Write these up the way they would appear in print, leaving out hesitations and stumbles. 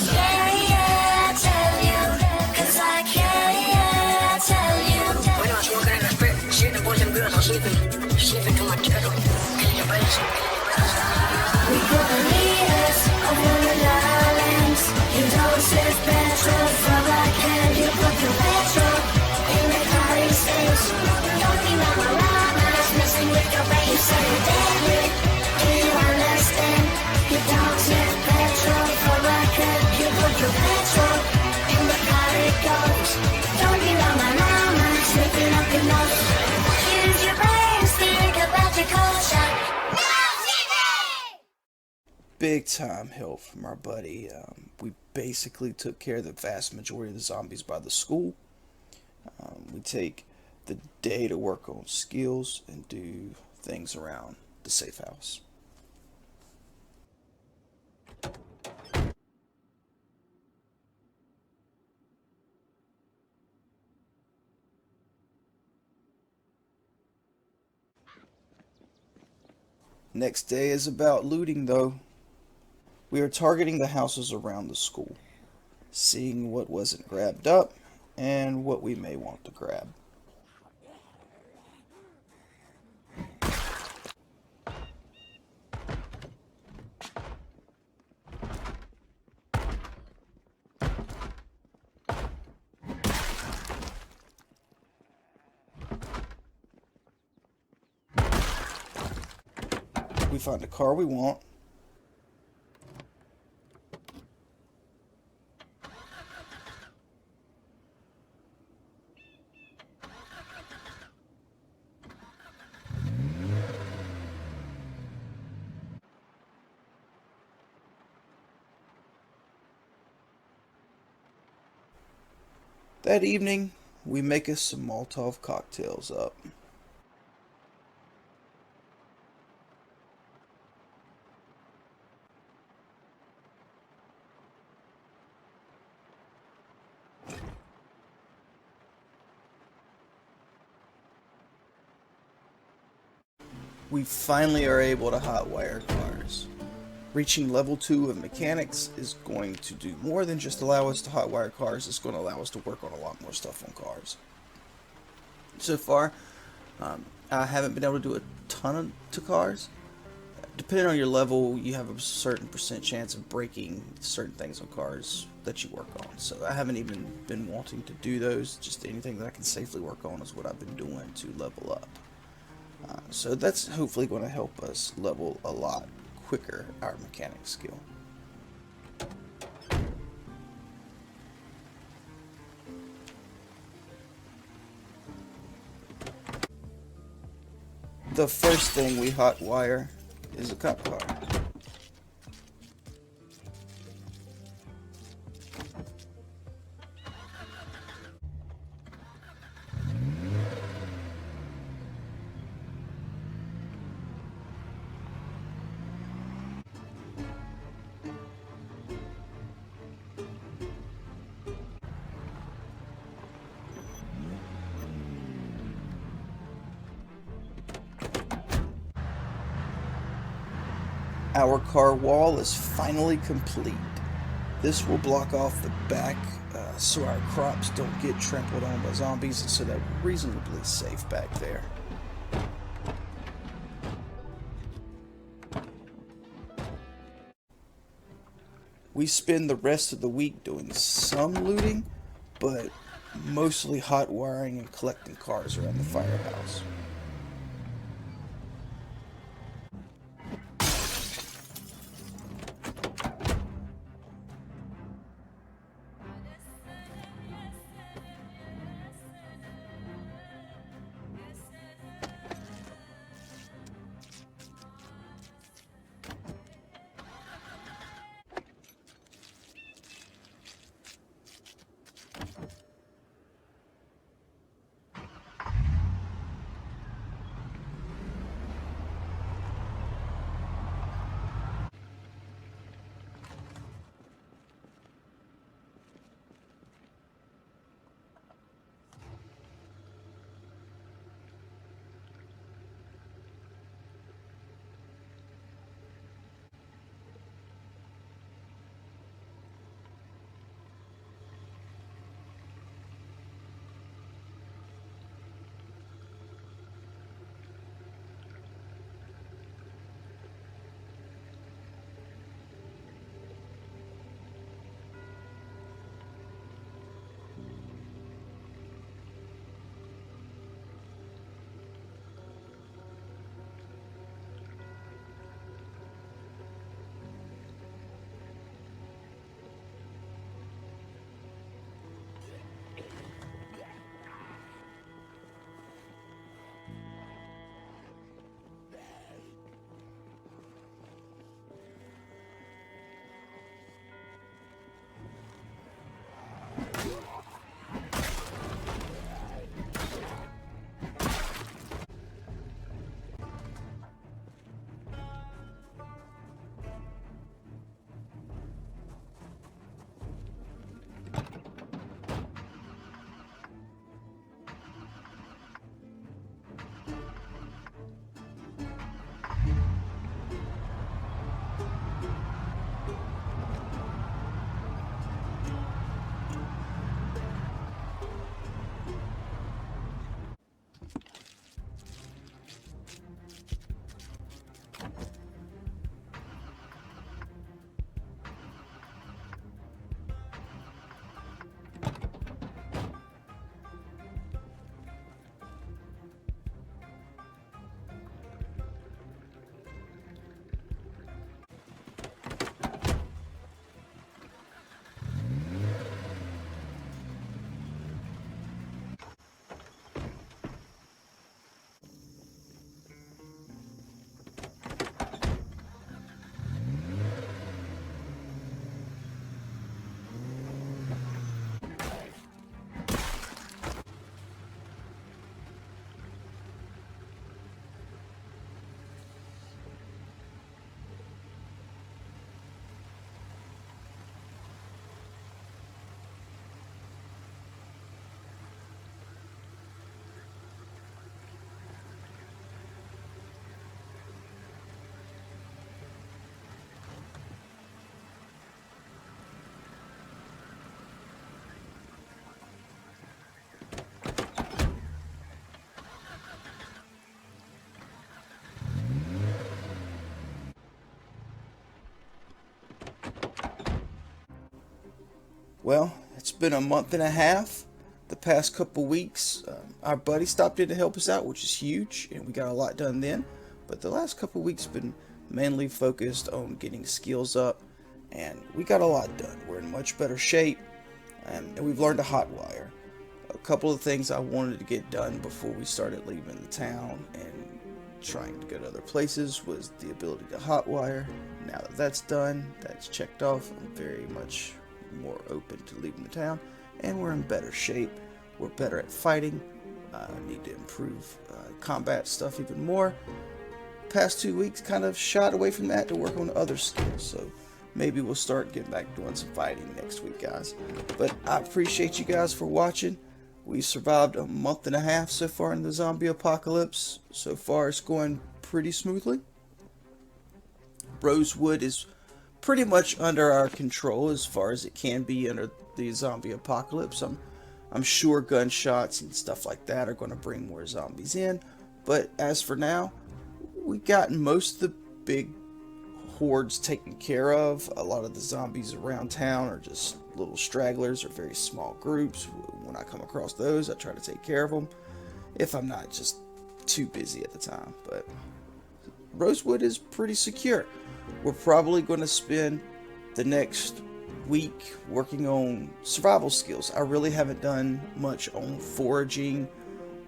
Yeah, yeah, I tell you, 'cause I can, yeah, I tell you. When I was walking in the strip, seeing the boys and girls all sleeping to my turtle, killing your brains. We put the leaders over the islands. You don't save petrol from a can. You put your petrol in the car instead. Don't be Ramarama, messing with your brain. You say you're deadly, do you understand? You don't save petrol from a can. You put your petrol in the car it goes. Don't be Ramarama, sniffing up your nose. Use your brains, think about your culture. Big time help from our buddy. We basically took care of the vast majority of the zombies by the school. We take the day to work on skills and do things around the safe house. Next day is about looting though. We are targeting the houses around the school, seeing what wasn't grabbed up and what we may want to grab. We find a car we want. That evening, we make us some Molotov cocktails up. We finally are able to hotwire cars. Reaching level 2 of mechanics is going to do more than just allow us to hotwire cars, it's going to allow us to work on a lot more stuff on cars. So far, I haven't been able to do a ton to cars. Depending on your level, you have a certain percent chance of breaking certain things on cars that you work on. So I haven't even been wanting to do those, just anything that I can safely work on is what I've been doing to level up. So that's hopefully going to help us level a lot quicker our mechanic skill. The first thing we hotwire is a cop car. Our car wall is finally complete. This will block off the back so our crops don't get trampled on by zombies, and so that we're reasonably safe back there. We spend the rest of the week doing some looting, but mostly hot wiring and collecting cars around the firehouse. Well, it's been a month and a half. The past couple weeks, our buddy stopped in to help us out, which is huge, and we got a lot done then. But the last couple weeks been mainly focused on getting skills up, and we got a lot done. We're in much better shape, and we've learned to hotwire. A couple of things I wanted to get done before we started leaving the town and trying to go to other places was the ability to hotwire. Now that that's done, that's checked off, I'm very much more open to leaving the town, and we're in better shape. We're better at fighting. Need to improve combat stuff even more. Past 2 weeks kind of shot away from that to work on other skills, so maybe we'll start getting back doing some fighting next week, guys. But I appreciate you guys for watching. We survived a month and a half so far in the zombie apocalypse. So far it's going pretty smoothly. Rosewood is pretty much under our control as far as it can be under the zombie apocalypse. I'm sure gunshots and stuff like that are going to bring more zombies in, but as for now, we got most of the big hordes taken care of. A lot of the zombies around town are just little stragglers or very small groups. When I come across those, I try to take care of them if I'm not just too busy at the time. But Rosewood is pretty secure. We're probably going to spend the next week working on survival skills. I really haven't done much on foraging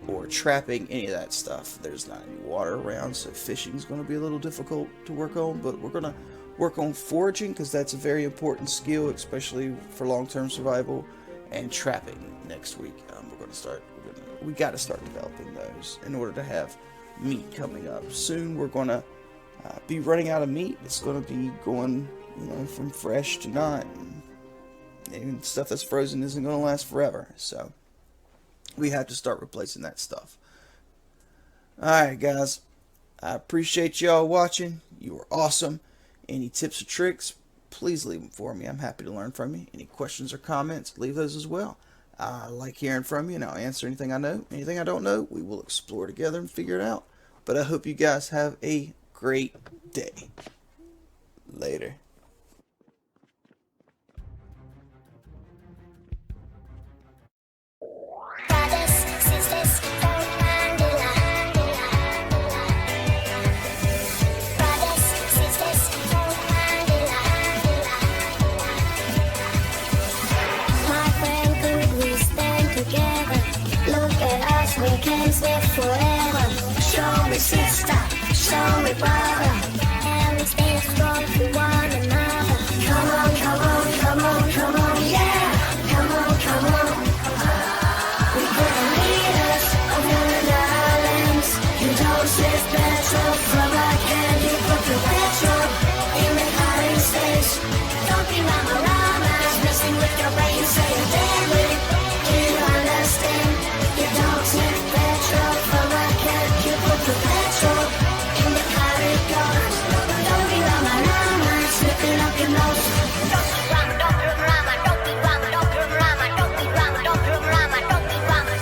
or trapping, any of that stuff. There's not any water around, so fishing is going to be a little difficult to work on, but we're going to work on foraging because that's a very important skill, especially for long-term survival, and trapping next week. We got to start developing those in order to have meat coming up. Soon we're going to be running out of meat. It's going to be going, from fresh to not, and stuff that's frozen isn't going to last forever, so we have to start replacing that stuff. Alright guys, I appreciate y'all watching. You are awesome. Any tips or tricks, please leave them for me. I'm happy to learn from you. Any questions or comments, leave those as well. I like hearing from you, and I'll answer anything I know. Anything I don't know, we will explore together and figure it out. But I hope you guys have a great day. Later. Forever. Show me sister, show me brother, and we stay strong for one another. Come on, come on, come on, come on, yeah. Come on, come on. We put the leaders of the islands. You don't save petrol from our can. You put the petrol in the hiding space. Don't be Ramarama, messing with your brain, saying deadly. Do you understand? You don't save petrol from our can. You put the petrol in the corridors. Don't be Ramarama, slipping up your nose. Don't be Rama, don't be Rama, don't be Rama, don't be Rama, don't be Rama, don't be Rama, don't be Rama.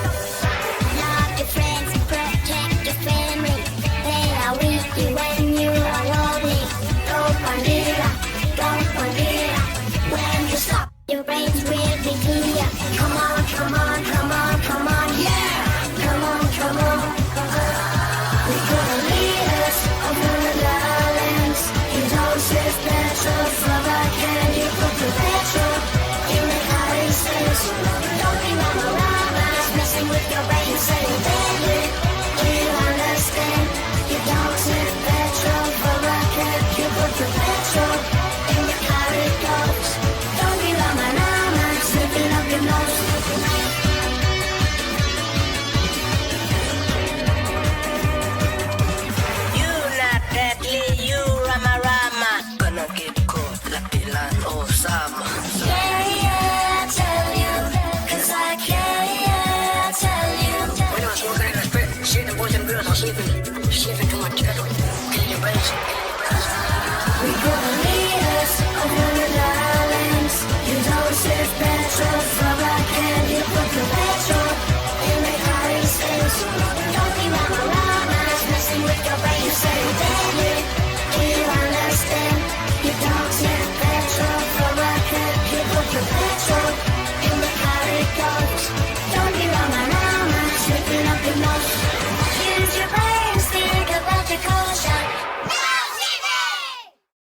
Love your friends and protect your family. They are with you when you are lonely. Don't bandera, don't bandera. When you stop, your brains will be clear. Come on, come on, come on, come on, yeah. Come on, come on. We put the leaders of the islands. You don't save petrol from our can. You put the petrol in the hiding space. Don't be Ramarama, messing with your brain, saying deadly. Do you understand? You don't save petrol from our can. You put the petrol in the corridors. Don't be Ramarama, slipping up your nose. You not deadly, you Ramarama. Gonna get caught like the land of summer. Yeah, I tell you, 'cause I can, yeah, I tell you. When I was smoking in the spit, seeing the boys and girls all sleeping too much. Kill your brains. We put the leaders of the